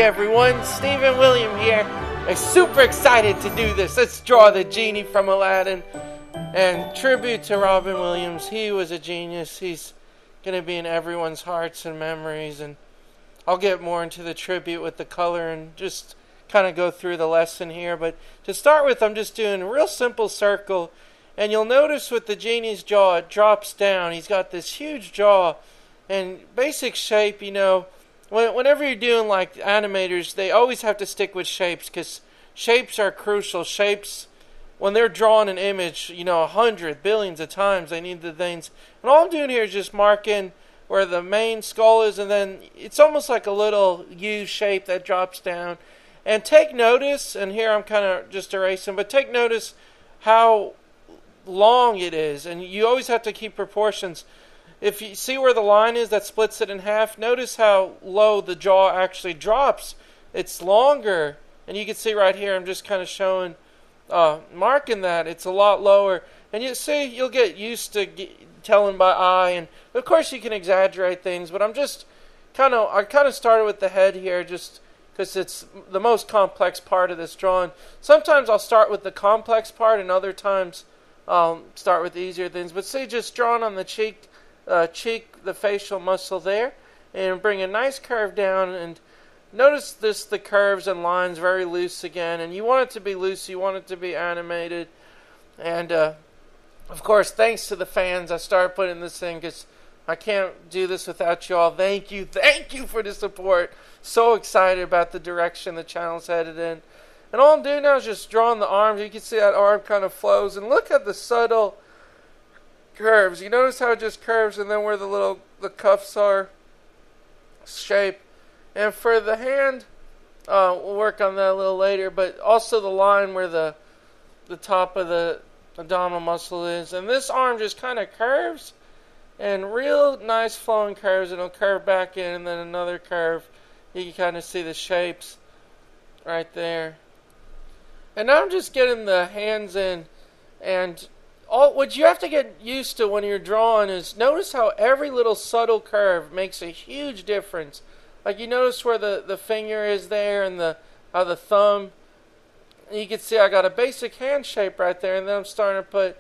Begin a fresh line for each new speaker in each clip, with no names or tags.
everyone, Stephen William here. I'm super excited to do this. Let's draw the Genie from Aladdin. And tribute to Robin Williams. He was a genius. He's going to be in everyone's hearts and memories. And I'll get more into the tribute with the color and just kind of go through the lesson here. But to start with, I'm just doing a real simple circle. And you'll notice with the Genie's jaw, it drops down. He's got this huge jaw. And basic shape, whenever you're doing like animators, they always have to stick with shapes because shapes are crucial. Shapes, when they're drawing an image, 100 billions of times, they need the things. And all I'm doing here is just marking where the main skull is, and then it's almost like a little U shape that drops down. And take notice, and here I'm kind of just erasing, but take notice how long it is. And you always have to keep proportions. If you see where the line is that splits it in half, notice how low the jaw actually drops. It's longer, and you can see right here, I'm just kind of showing, marking that. It's a lot lower. And you see, you'll get used to telling by eye, and of course you can exaggerate things, but I kind of started with the head here just because it's the most complex part of this drawing. Sometimes I'll start with the complex part, and other times I'll start with the easier things. But see, just drawing on the cheek, the facial muscle there, and bring a nice curve down. And notice the curves and lines very loose again, and you want it to be loose, you want it to be animated. And of course, thanks to the fans, I started putting this in because I can't do this without you all. Thank you for the support. So excited about the direction the channel's headed in. And all I'm doing now is just drawing the arms. You can see that arm kind of flows, and look at the subtle curves. You notice how it just curves, and then where the cuffs are shape. And for the hand, we'll work on that a little later, but also the line where the top of the abdominal muscle is. And this arm just kind of curves, and real nice flowing curves, and it'll curve back in, and then another curve. You can kind of see the shapes right there. And now I'm just getting the hands in, and what you have to get used to when you're drawing is notice how every little subtle curve makes a huge difference. Like you notice where the finger is there, and how the thumb. And you can see I got a basic hand shape right there, and then I'm starting to put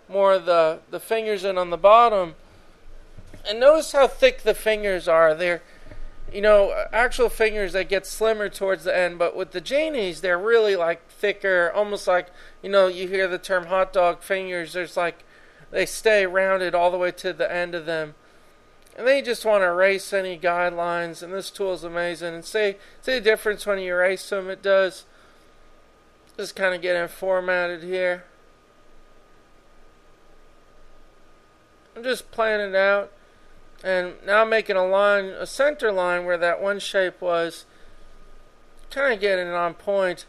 more of the fingers in on the bottom. And notice how thick the fingers are. They're actual fingers that get slimmer towards the end, but with the Genies, they're really like thicker, almost like, you hear the term hot dog fingers. There's like, they stay rounded all the way to the end of them. And then you just want to erase any guidelines, and this tool is amazing. And see the difference when you erase them, it does. Just kind of getting formatted here. I'm just planning it out. And now I'm making a center line where that one shape was. Kind of getting it on point.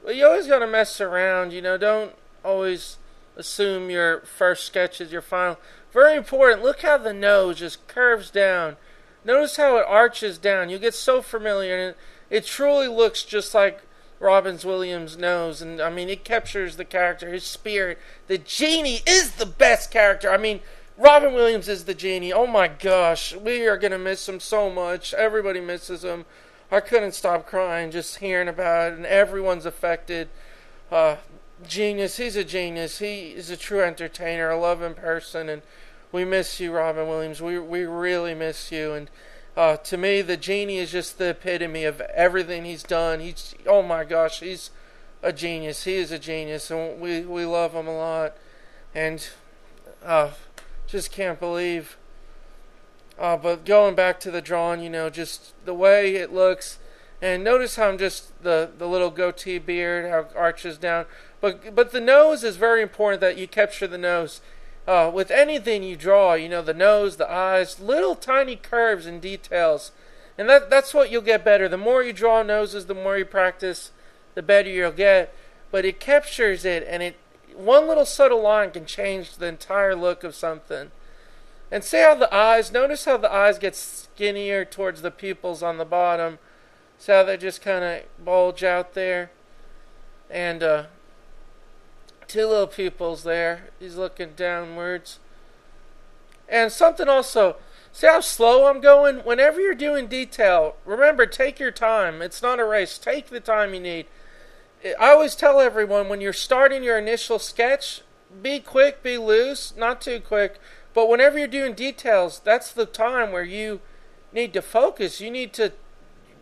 But you always got to mess around, don't always assume your first sketch is your final. Very important, look how the nose just curves down. Notice how it arches down. You get so familiar, and it truly looks just like Robin Williams' nose. And, it captures the character, his spirit. The Genie is the best character. Robin Williams is the Genie. Oh my gosh, we are going to miss him so much. Everybody misses him. I couldn't stop crying just hearing about it, and everyone's affected. Genius, he's a genius. He is a true entertainer, a loving person, and we miss you, Robin Williams. We really miss you. And to me, the Genie is just the epitome of everything he's done. Oh my gosh, he's a genius. He is a genius, and we love him a lot. And just can't believe. But going back to the drawing, just the way it looks. And notice how I'm just the little goatee beard, how it arches down. But the nose is very important that you capture the nose. With anything you draw, the nose, the eyes, little tiny curves and details. And that's what you'll get better. The more you draw noses, the more you practice, the better you'll get. But it captures it, and one little subtle line can change the entire look of something. And see how the eyes, notice how the eyes get skinnier towards the pupils on the bottom. See how they just kind of bulge out there. And two little pupils there. He's looking downwards. And something also, See how slow I'm going? Whenever you're doing detail, remember, take your time. It's not a race. Take the time you need. I always tell everyone, when you're starting your initial sketch, be quick, be loose, not too quick. But whenever you're doing details, that's the time where you need to focus. You need to,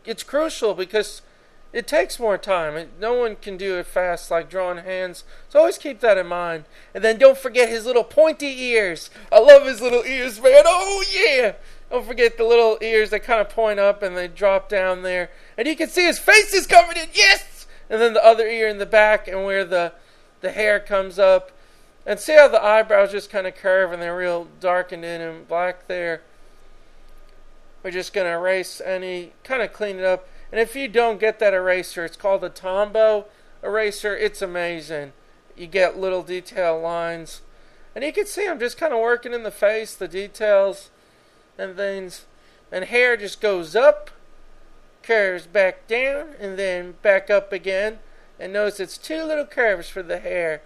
it's crucial because it takes more time. No one can do it fast like drawing hands. So always keep that in mind. And then don't forget his little pointy ears. I love his little ears, man. Oh, yeah. Don't forget the little ears that kind of point up and they drop down there. And you can see his face is covered in, yes! And then the other ear in the back and where the hair comes up. And see how the eyebrows just kind of curve and they're real darkened in and black there. We're just going to erase any, kind of clean it up. And if you don't get that eraser, it's called a Tombow eraser. It's amazing. You get little detail lines. And you can see I'm just kind of working in the face, the details and things. And hair just goes up, curves back down, and then back up again. And notice it's two little curves for the hair.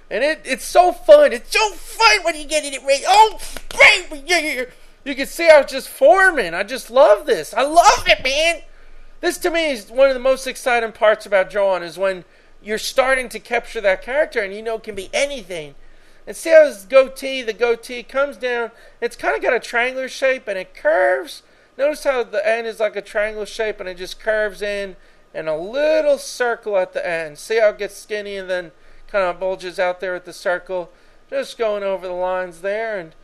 And it's so fun. It's so fun when you get it right. Oh, baby, yeah. You can see how it's just forming. I just love this. I love it, man. This to me is one of the most exciting parts about drawing, is when you're starting to capture that character and you know it can be anything. And see how his goatee, the goatee comes down. It's kind of got a triangular shape and it curves. Notice how the end is like a triangular shape and it just curves in and a little circle at the end. See how it gets skinny and then kind of bulges out there with the circle. Just going over the lines there, and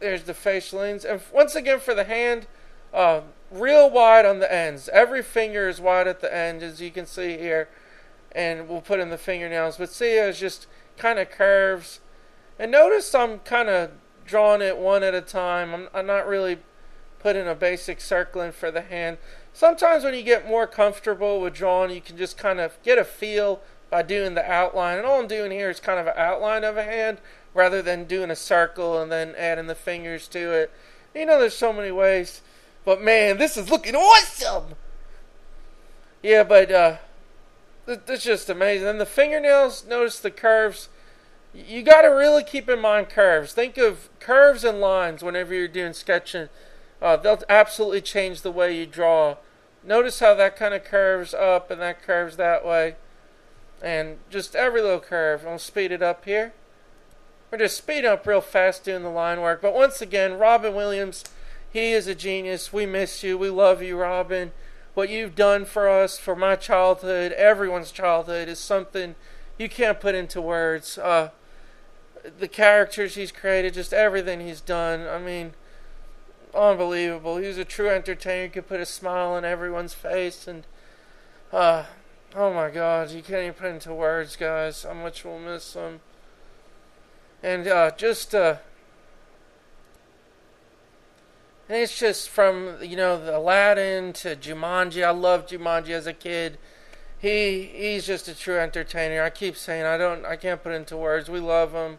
there's the facial lines. And once again for the hand, real wide on the ends. Every finger is wide at the end, as you can see here. And we'll put in the fingernails. But see, it's just kind of curves. And notice I'm kind of drawing it one at a time. I'm not really putting a basic circle in for the hand. Sometimes when you get more comfortable with drawing, you can just kind of get a feel by doing the outline. And all I'm doing here is kind of an outline of a hand rather than doing a circle and then adding the fingers to it. You know, there's so many ways. But man, this is looking awesome! Yeah, but it's just amazing. And the fingernails, notice the curves. You got to really keep in mind curves. Think of curves and lines whenever you're doing sketching. They'll absolutely change the way you draw. Notice how that kind of curves up and that curves that way. And just every little curve. I'll speed it up here. We're just speeding up real fast doing the line work. But once again, Robin Williams, he is a genius. We miss you. We love you, Robin. What you've done for us, for my childhood, everyone's childhood, is something you can't put into words. The characters he's created, just everything he's done. I mean, unbelievable. He was a true entertainer. He could put a smile on everyone's face. And, oh my God, you can't even put into words, guys, how much we'll miss him. And and it's just from, you know, the Aladdin to Jumanji. I loved Jumanji as a kid. He's just a true entertainer. I keep saying I can't put it into words. We love him.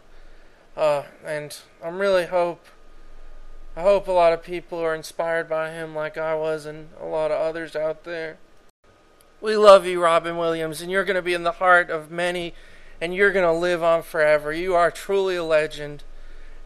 And I hope a lot of people are inspired by him like I was and a lot of others out there. We love you, Robin Williams, and you're going to be in the heart of many, and you're going to live on forever. You are truly a legend.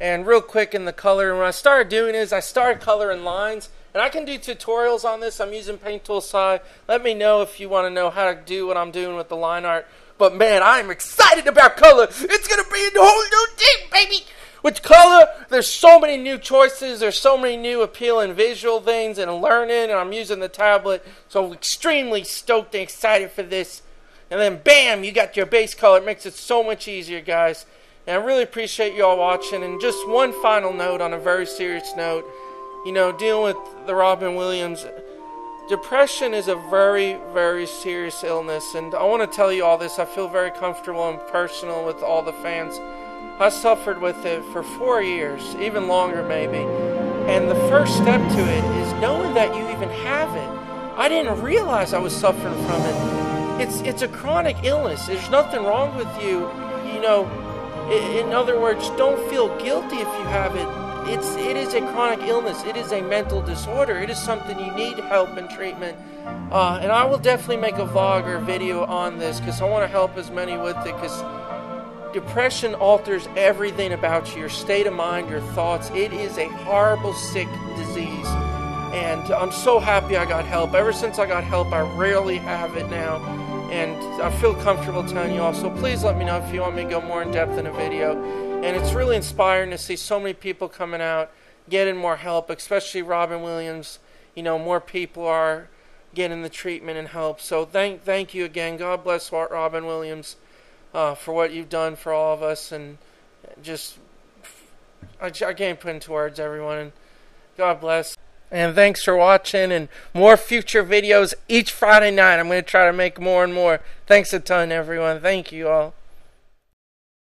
And real quick in the color, when I started doing this, I started coloring lines. And I can do tutorials on this. I'm using Paint Tool Sci. Let me know if you want to know how to do what I'm doing with the line art. But man, I'm excited about color. It's going to be a whole new thing, baby. With color, there's so many new choices. There's so many new appealing visual things and learning. And I'm using the tablet. So I'm extremely stoked and excited for this. And then bam, you got your base color. It makes it so much easier, guys. And I really appreciate you all watching. And just one final note on a very serious note. You know, dealing with the Robin Williams, depression is a very, very serious illness. And I want to tell you all this. I feel very comfortable and personal with all the fans. I suffered with it for 4 years, even longer maybe. And the first step to it is knowing that you even have it. I didn't realize I was suffering from it. It's a chronic illness. There's nothing wrong with you. You know, in other words, don't feel guilty if you have it. It is a chronic illness. It is a mental disorder. It is something you need help and treatment. And I will definitely make a vlog or a video on this because I want to help as many with it because depression alters everything about you, your state of mind, your thoughts. It is a horrible, sick disease. And I'm so happy I got help. Ever since I got help, I rarely have it now. And I feel comfortable telling you all. So please let me know if you want me to go more in depth in a video. And it's really inspiring to see so many people coming out, getting more help, especially Robin Williams. You know, more people are getting the treatment and help. So thank you again. God bless Robin Williams for what you've done for all of us. And just, I can't put into words, everyone. And God bless. And thanks for watching, and more future videos each Friday night. I'm going to try to make more and more. Thanks a ton, everyone. Thank you all.